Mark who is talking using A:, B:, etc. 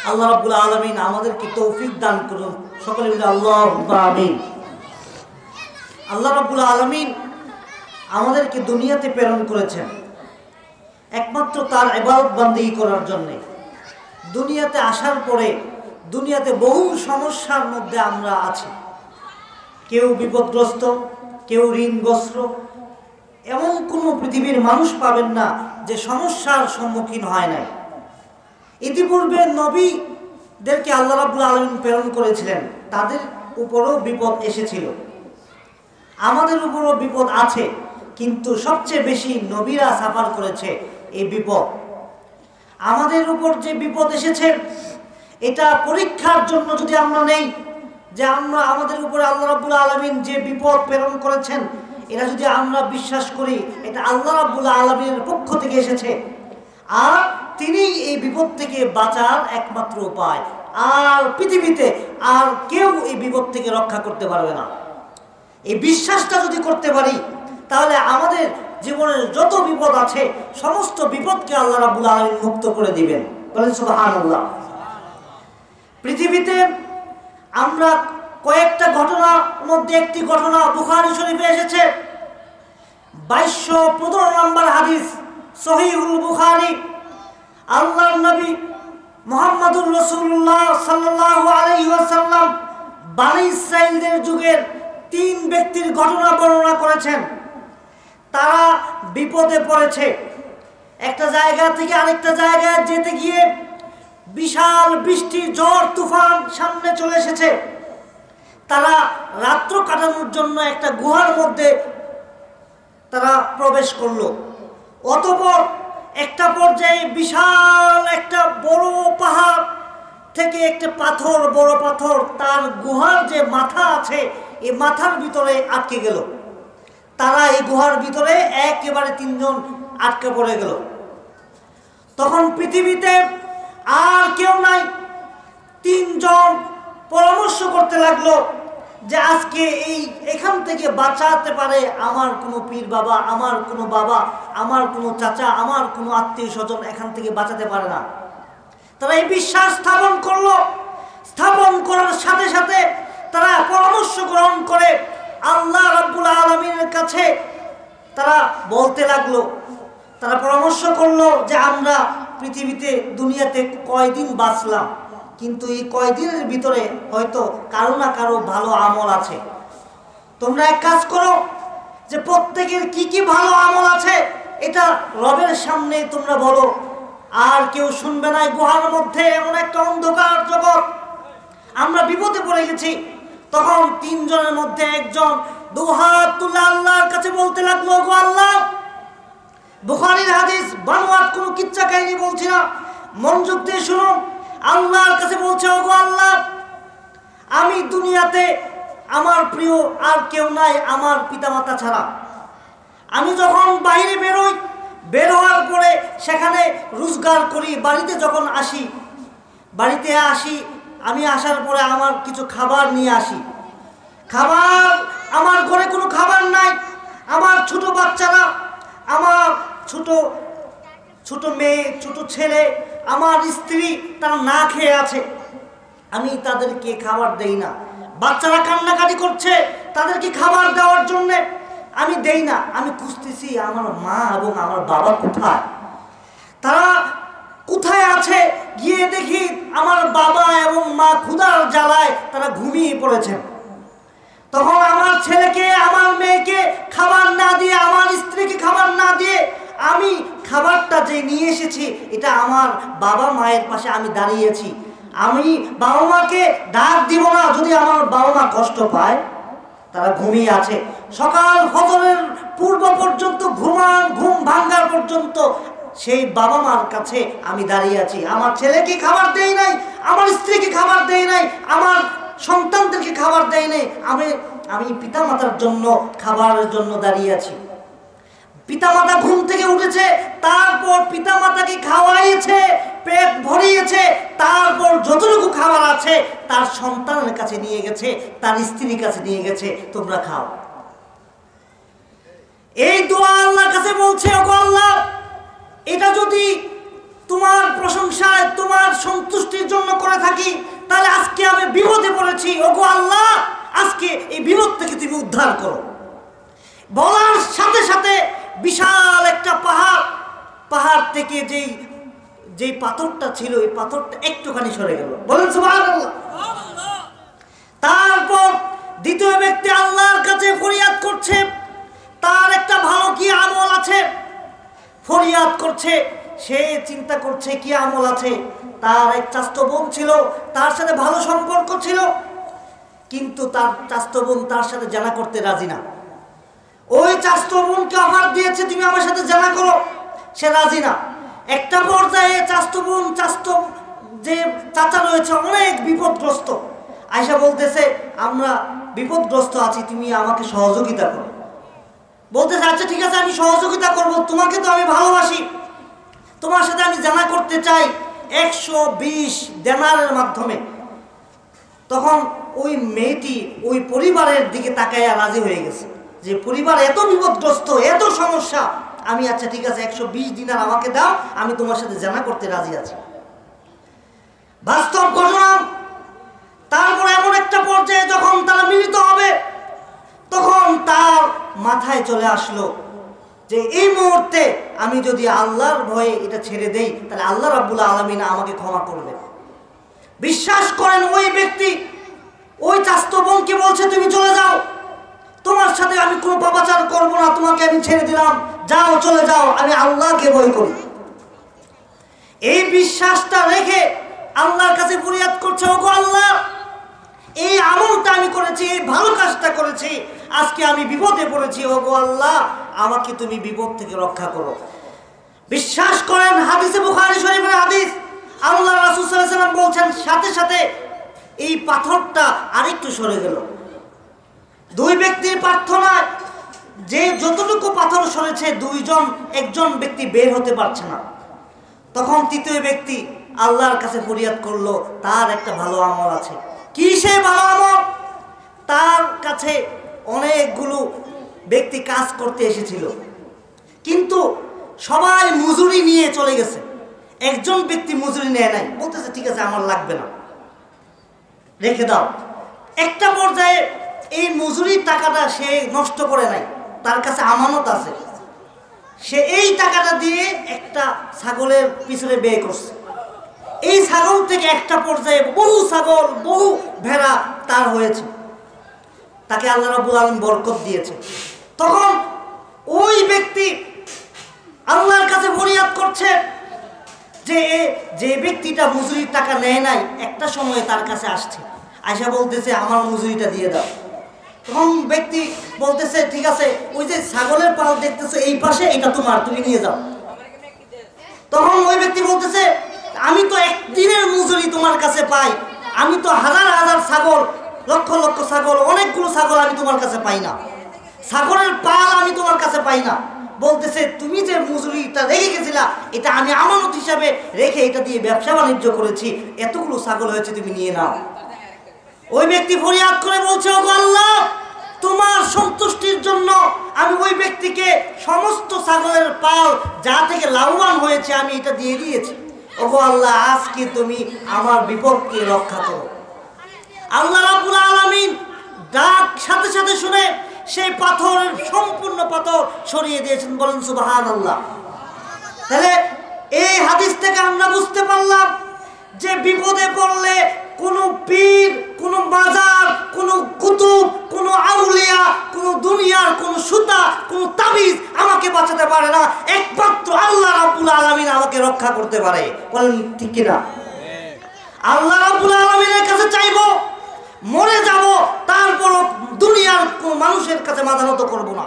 A: আল্লাহ রাব্বুল আলামিন আমাদেরকে তৌফিক দান করুন। সকলে মিলে আল্লাহুম্মা আমিন। আল্লাহ রাব্বুল আলামিন আমাদেরকে দুনিয়াতে প্রেরণ করেছেন একমাত্র তার ইবাদত বান্দেগী করার জন্য। দুনিয়াতে আসার পরে দুনিয়াতে বহু সমস্যার মধ্যে আমরা আছি। কেউ বিপদগ্রস্ত, কেউ ঋণগ্রস্ত। এমন কোনো পৃথিবীর মানুষ পাবেন না যে সমস্যার সম্মুখীন হয় নাই। ইতিপূর্বে নবীদেরকে আল্লাহ রাব্বুল আলামিন প্রেরণ করেছিলেন, তাদের উপরও বিপদ এসেছিল, আমাদের উপরও বিপদ আছে, কিন্তু সবচেয়ে বেশি নবীরা সাফার করেছে এই বিপদ। আমাদের উপর যে বিপদ এসেছে এটা পরীক্ষার জন্য যদি আমরা নেই, যে আমরা আমাদের উপরে আল্লাহ রাব্বুল আলামিন যে বিপদ প্রেরণ করেছেন এটা যদি আমরা বিশ্বাস করি এটা আল্লাহ রাব্বুল আলামিনের পক্ষ থেকে এসেছে, আর তিনি এই বিপদ থেকে বাঁচার একমাত্র উপায়, আর পৃথিবীতে আর কেউ এই বিপদ থেকে রক্ষা করতে পারবে না। এই বিশ্বাসটা যদি করতে পারি তাহলে আমাদের জীবনের যত বিপদ আছে সমস্ত বিপদকে আল্লাহ রাব্বুল আলামিন মুক্ত করে দিবেন। বলেন সুবহানাল্লাহ। পৃথিবীতে আমরা কয়েকটা ঘটনার মধ্যে একটি ঘটনা বুখারী শরীফে এসেছে, 2215 নম্বর হাদিস, সহিহুল বুখারী। আল্লাহর নবী মুহাম্মদুর রাসূলুল্লাহ সাল্লাল্লাহু আলাইহি ওয়াসাল্লাম বনী ইসরাঈলদের যুগের 3 ব্যক্তির ঘটনা বর্ণনা করেছেন। তারা বিপদে পড়েছে, একটা জায়গা থেকে আরেকটা জায়গায় যেতে গিয়ে বিশাল বৃষ্টি, ঝড় তুফান সামনে চলে এসেছে। তারা রাত্র কাটানোর জন্য একটা গুহার মধ্যে তারা প্রবেশ করলো। অতঃপর একটা পর্যায়ে বিশাল একটা বড় পাহাড় থেকে একটা পাথর, বড় পাথর তার গুহার যে মাথা আছে এই মাথার ভিতরে আটকে গেল। তারা এই গুহার ভিতরে একেবারে 3 জন আটকে পড়ে গেল। তখন পৃথিবীতে আর কেউ নাই। 3 জন পরামর্শ করতে লাগলো যে আজকে এখান থেকে বাঁচাতে পারে আমার কোনো পীর বাবা, আমার কোনো বাবা, আমার কোনো চাচা, আমার কোনো আত্মীয় স্বজন এখান থেকে বাঁচাতে পারে না। তারা এই বিশ্বাস স্থাপন করলো। স্থাপন করার সাথে সাথে তারা পরামর্শ গ্রহণ করে আল্লাহ রাব্বুল আলামিনের কাছে তারা বলতে লাগলো। তারা পরামর্শ করলো যে আমরা পৃথিবীতে দুনিয়াতে কয়দিন বাঁচলাম, কিন্তু এই কয়দিনের ভিতরে হয়তো কারো না কারো ভালো আমল আছে। তোমরা এক কাজ করো যে প্রত্যেকের কি কি ভালো আমল আছে এটা রবের সামনে তোমরা বলো, আর কেউ শুনবে না। গুহার মধ্যে এমন একটা অন্ধকার জগৎ, আমরা বিপদে পড়ে গেছি। তখন 3 জনের মধ্যে একজন দুহাত তুলে আল্লাহর কাছে বলতে লাগলো, গো আল্লাহ, বুখারীর হাদিস, বানোয়াট কোনো কিচ্ছা কাহিনী বলছি না, মনোযোগ দিয়ে শুনুন। আল্লাহর কাছে বলছে, ওগো আল্লাহ, আমি দুনিয়াতে আমার প্রিয় আর কেউ নাই আমার পিতামাতা ছাড়া। আমি যখন বাইরে বেরোই, বের হওয়ার পরে সেখানে রোজগার করি, বাড়িতে যখন আসি, বাড়িতে আসি, আমি আসার পরে আমার কিছু খাবার নিয়ে আসি। খাবার, আমার ঘরে কোনো খাবার নাই। আমার ছোট বাচ্চারা, আমার ছোট ছোট মেয়ে, ছোট ছেলে, আমার স্ত্রী, তারা না খেয়ে আছে। আমি তাদেরকে খাবার দেই না। বাচ্চারা কান্নাকাটি করছে, তাদেরকে খাবার দেওয়ার জন্য আমি দেই না। আমি খুঁজতেছি আমার মা এবং আমার বাবা কোথায়, তারা কোথায় আছে। গিয়ে দেখি আমার বাবা এবং মা ক্ষুধার জ্বালায় তারা ঘুমিয়ে পড়েছেন। তখন আমার ছেলেকে, আমার মেয়েকে খাবার না দিয়ে, আমার স্ত্রীকে খাবার না দিয়ে আমি খাবারটা যে নিয়ে এসেছি এটা আমার বাবা মায়ের পাশে আমি দাঁড়িয়েছি। আমি বাবা মাকে ডাক দিব না যদি আমার বাবা মা কষ্ট পায়, তারা ঘুমিয়ে আছে। সকাল ফজরের পূর্ব পর্যন্ত ঘুম ভাঙার পর্যন্ত সেই বাবা মার কাছে আমি দাঁড়িয়ে আছি। আমার ছেলেকে খাবার দেই নাই, আমার স্ত্রীকে খাবার দেই নাই, আমার সন্তানদেরকে খাবার দেই নাই। আমি পিতামাতার জন্য খাবারের জন্য দাঁড়িয়ে আছি। পিতামাতা ঘুম থেকে উঠেছে, তারপর পিতামাতাকে খাওয়াইছে, পেট ভরিয়েছে, তারপর যতটুকু খাবার আছে তার সন্তানের কাছে নিয়ে গেছে, তার স্ত্রীর কাছে নিয়ে গেছে, তোমরা খাও। এই দোয়া আল্লাহর কাছে বলছে, ওগো আল্লাহ, এটা যদি তোমার প্রশংসায়, তোমার সন্তুষ্টির জন্য করে থাকি, তাহলে আজকে আমি বিপদে পড়েছি, ওগো আল্লাহ আজকে এই বিপদ থেকে তুমি উদ্ধার করো। বলার সাথে সাথে বিশাল একটা পাহাড় থেকে যেই পাথরটা ছিল, এই পাথরটা একটুখানি সরে গেল। বলেন সুবহানাল্লাহ। তারপর দ্বিতীয় ব্যক্তি আল্লাহর কাছে ফরিয়াদ করছে, তার একটা ভালো কি আমল আছে, ফরিয়াদ করছে। সে চিন্তা করছে কি আমল আছে। তার এক চাচাতো বোন ছিল, তার সাথে ভালো সম্পর্ক ছিল, কিন্তু তার চাচাতো বোন তার সাথে জানা করতে রাজি না। ওই চাচাতো বোনকে অফার দিয়েছে তুমি আমার সাথে জানা করো, সে রাজি না। একটা পর্যায়ে চাচাতো বোন, যে চাচা রয়েছে অনেক বিপদগ্রস্ত, আয়সা বলতেছে আমরা বিপদগ্রস্ত আছি, তুমি আমাকে সহযোগিতা করো। বলতেছে আচ্ছা ঠিক আছে আমি সহযোগিতা করব, তোমাকে তো আমি ভালোবাসি, তোমার সাথে আমি জানা করতে চাই 120 দিনারের মাধ্যমে। তখন ওই মেয়েটি ওই পরিবারের দিকে তাকাইয়া রাজি হয়ে গেছে যে পরিবার এত বিপদগ্রস্ত, এত সমস্যা, আমি আচ্ছা ঠিক আছে 120 দিনার আমাকে দাও, আমি তোমার সাথে জানা করতে রাজি আছি। বাস্তব ঘটনা। তারপর এমন একটা পর্যায়ে যখন তারা মিলিত হবে, তখন তার মাথায় চলে আসলো যে এই মুহূর্তে আমি যদি আল্লাহর ভয়ে এটা ছেড়ে দেই, তাহলে আল্লাহ রাব্বুল আলামিন আমাকে ক্ষমা করবে। বিশ্বাস করেন ওই ব্যক্তি ওই চাচাতো বোনকে বলছে তুমি চলে যাও, তোমার সাথে আমি কোনো পাপাচার করব না, তোমাকে আমি ছেড়ে দিলাম, যাও চলে যাও, আমি আল্লাহকে ভয় করি। এই বিশ্বাসটা রেখে আল্লাহর কাছে ফরিয়াদ করছে, ওগো আল্লাহ এই আমলটা আমি করেছি, এই ভালো কাজটা করেছি, আজকে আমি বিপদে পড়েছি, ওগো আল্লাহ আমাকে তুমি বিপদ থেকে রক্ষা করো। বিশ্বাস করেন হাদিসে বুখারী শরীফের হাদিস, আল্লাহ রাসূল সাল্লাল্লাহু আলাইহি ওয়াসাল্লাম বলছেন সাথে সাথে এই পাথরটা আরেকটু সরে গেল। দুই ব্যক্তির প্রার্থনায় যে যতটুকু পাথর সরেছে, একজন ব্যক্তি বের হতে পারছে না। তখন তৃতীয় ব্যক্তি আল্লাহর কাছে ফরিয়াদ করলো, তার একটা ভালো আমল আছে। কি সে ভালো আমল? তার কাছে অনেকগুলো ব্যক্তি কাজ করতে এসেছিল, কিন্তু সবাই মজুরি নিয়ে চলে গেছে, একজন ব্যক্তি মজুরি নেয় নাই, বলতেছে ঠিক আছে আমার লাগবে না, রেখে দাও। একটা পর্যায়ে এই মজুরির টাকাটা সে নষ্ট করে নাই, তার কাছে আমানত আছে, সে এই টাকাটা দিয়ে একটা ছাগলের পিছনে ব্যয় করছে। এই ছাগল থেকে একটা পর্যায়ে বহু ছাগল, বহু ভেড়া তার হয়েছে, তাকে আল্লাহ রাব্বুল আলামিন বরকত দিয়েছে। তখন ওই ব্যক্তি আল্লাহর কাছে ফরিয়াদ করছে যে ব্যক্তিটা মজুরির টাকা নেয় নাই, একটা সময় তার কাছে আসছে, আয়সা বলতেছে আমার মজুরিটা দিয়ে দাও। তখন ব্যক্তি বলতেছে ঠিক আছে, ওই যে ছাগলের পাল দেখতেছো এই পাশে, এটা তোমার, তুমি নিয়ে যাও। তখন ওই ব্যক্তি বলতেছে আমি তো একদিনের মজুরি তোমার কাছে পাই, আমি তো হাজার হাজার ছাগল, লক্ষ লক্ষ ছাগল, অনেকগুলো ছাগল আমি তোমার কাছে পাই না, ছাগলের পাল আমি তোমার কাছে পাই না। বলতেছে তুমি যে মজুরিটা রেখে গেছিলা, এটা আমি আমানত হিসাবে রেখে এটা দিয়ে ব্যবসা বাণিজ্য করেছি, এতগুলো ছাগল হয়েছে, তুমি নিয়ে নাও। ওই ব্যক্তি ফরিয়াদ করে বলছে ওগো আল্লাহ তোমার সন্তুষ্টির জন্য আমি ওই ব্যক্তিকে সমস্ত ছাগলের পাল যা থেকে লাভবান হয়েছে আমি এটা দিয়ে দিয়েছি, ওগো আল্লাহ আজকে তুমি আমার বিপদকে রক্ষা করো। আল্লাহ রাব্বুল আলামিন ডাক সাথে সাথে শুনে সেই পাথরের সম্পূর্ণ পাথর সরিয়ে দিয়েছেন। বলেন সুবহানাল্লাহ। তাহলে এই হাদিস থেকে আমরা বুঝতে পারলাম যে বিপদে পড়লে কোনো পীর, কোনো মাজার, কোনো কুতুব, কোনো আউলিয়া, কোনো দুনিয়ার কোনো সুতা, কোনো তাবিজ আমাকে বাঁচাতে পারে না, একমাত্র আল্লাহ রাব্বুল আলামিন আমাকে রক্ষা করতে পারে। বলেন ঠিক কিনা? আল্লাহ রাব্বুল আলামিনের কাছে চাইবো, মরে যাব, তারপর দুনিয়ার কোন মানুষের কাছে মাথা নত করবো না।